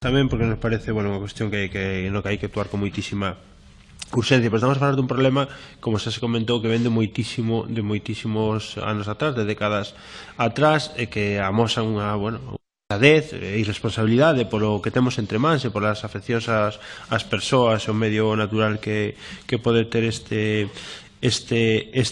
tamén porque nos parece, bueno, unha cuestión no que hai que actuar con moitísima urxencia, pero estamos a falar dun problema, como xa se comentou, que vende moitísimos anos atrás, de décadas atrás, e que amosan unha, bueno, pesadez e irresponsabilidade polo que temos entre mans e polas afeccións ás persoas e o medio natural que pode ter este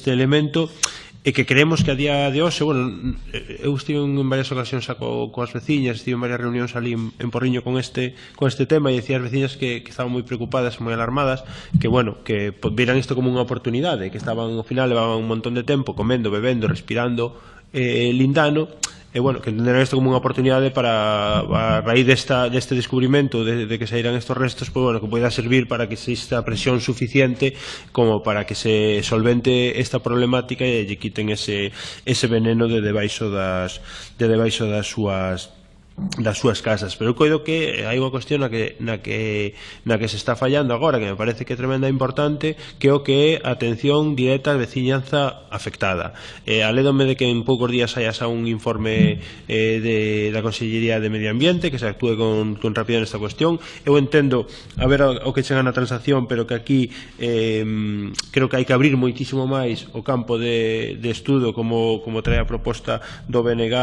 elemento, e que creemos que a día de hoxe, bueno, eu estive en varias ocasións coas veciñas, estive en varias reunións ali en Porriño con este tema, e decía as veciñas que estaban moi preocupadas, moi alarmadas, que, bueno, que viran isto como unha oportunidade, que estaban, ao final, levaban un montón de tempo comendo, bebendo, respirando lindano, e, bueno, que entenderán isto como unha oportunidade para, a raíz deste descubrimento de que saíran estos restos, pues, bueno, que poida servir para que exista presión suficiente como para que se solvente esta problemática e lle quiten ese veneno de debaixo das súas casas. Pero eu coido que hai unha cuestión na que se está fallando agora, que me parece que é tremenda importante, que é o que é a atención directa á veciñanza afectada. Alédome de que en poucos días hai xa un informe da Consellería de Medio Ambiente, que se actúe con rapidez nesta cuestión. Eu entendo, a ver o que chega na transacción, pero que aquí creo que hai que abrir moitísimo máis o campo de estudo, como trae a proposta do BNG,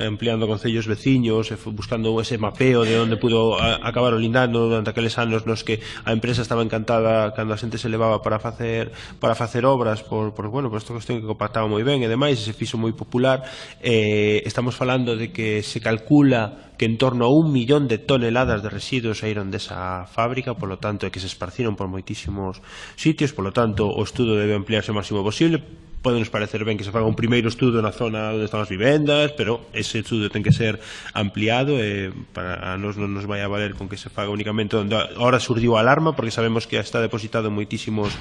ampliando concellos veciños, buscando ese mapeo de onde pudo acabar o lindano durante aqueles anos nos que a empresa estaba encantada cando a xente se levaba para facer obras por esta cuestión que compactaba moi ben e demais, e se fixo moi popular. Estamos falando de que se calcula que en torno a 1 millón de toneladas de residuos saíron desa fábrica, polo tanto, que se esparciron por moitísimos sitios, polo tanto, o estudo debe ampliarse o máximo posible. Podenos parecer ben que se faga un primeiro estudo na zona onde están as vivendas, pero ese estudo ten que ser ampliado, e para nós non nos vai a valer con que se faga únicamente onde ahora surdiu a alarma, porque sabemos que está depositado en moitísimos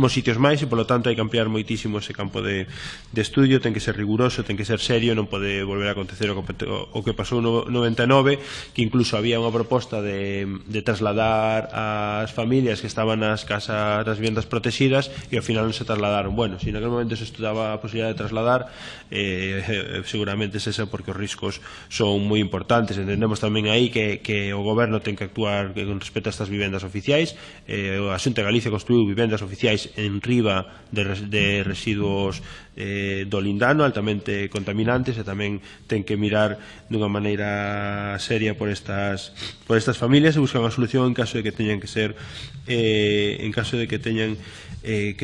sitios máis, e polo tanto hai que ampliar moitísimo ese campo de estudio. Ten que ser riguroso, ten que ser serio, non pode volver a acontecer o que pasou no 99, que incluso había unha proposta de trasladar as familias que estaban nas casas, nas vivendas protegidas, e ao final non se trasladaron. Bueno, se naquele momento se estudaba a posibilidade de trasladar, seguramente é esa, porque os riscos son moi importantes. Entendemos tamén aí que o goberno ten que actuar con respecto a estas vivendas oficiais. A Xunta de Galicia construiu vivendas oficiais en riba de residuos do lindano altamente contaminantes, e tamén ten que mirar dunha maneira seria por estas familias e buscar unha solución en caso de que teñan que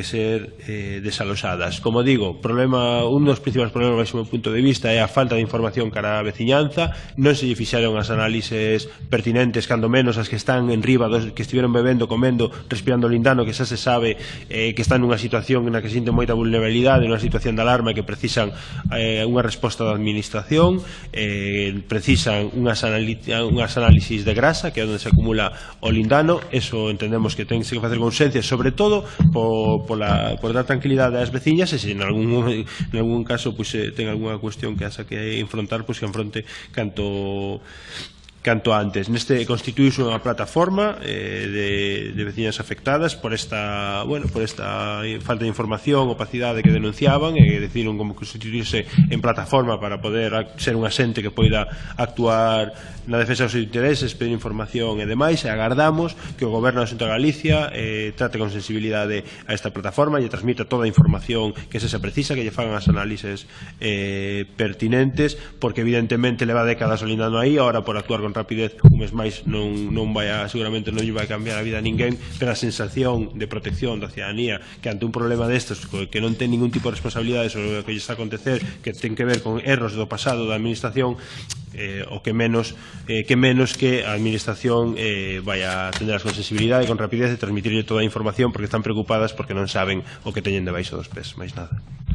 ser desaloxadas. Como digo, un dos principais problemas baixo o meu punto de vista é a falta de información cara á veciñanza. Non se lle fixeron as análises pertinentes, cando menos as que están en riba, que estiveron bebendo, comendo, respirando lindano, que xa se sabe que están nunha situación na que sinten moita vulnerabilidade, nunha situación de alarma, que precisan unha resposta da administración, precisan unhas análisis de grasa, que é onde se acumula o lindano. Eso entendemos que ten que facer con urxencia, sobre todo por dar tranquilidade ás veciñas, e se en algún caso ten algunha cuestión que haxa que enfrontar, que enfronte canto antes. Neste constituíse unha plataforma de veciñas afectadas por esta falta de información, opacidade que denunciaban, e decidiron como constituirse en plataforma para poder ser un asente que poida actuar na defensa dos seus intereses, pedir información e demais, e agardamos que o Goberno da Xunta de Galicia trate con sensibilidade a esta plataforma e transmita toda a información que se precisa, que lle fagan as análises pertinentes, porque evidentemente leva décadas o lindano aí. Ahora, por actuar con rapidez, un mes máis seguramente non lle vai cambiar a vida a ninguén, pero a sensación de protección da ciudadanía, que ante un problema destes que non ten ningún tipo de responsabilidade sobre o que lle está a acontecer, que ten que ver con erros do pasado da administración, o que menos que a administración vaya a atender con sensibilidade e con rapidez e transmitirlle toda a información, porque están preocupadas porque non saben o que teñen debaixo dos pés, máis nada.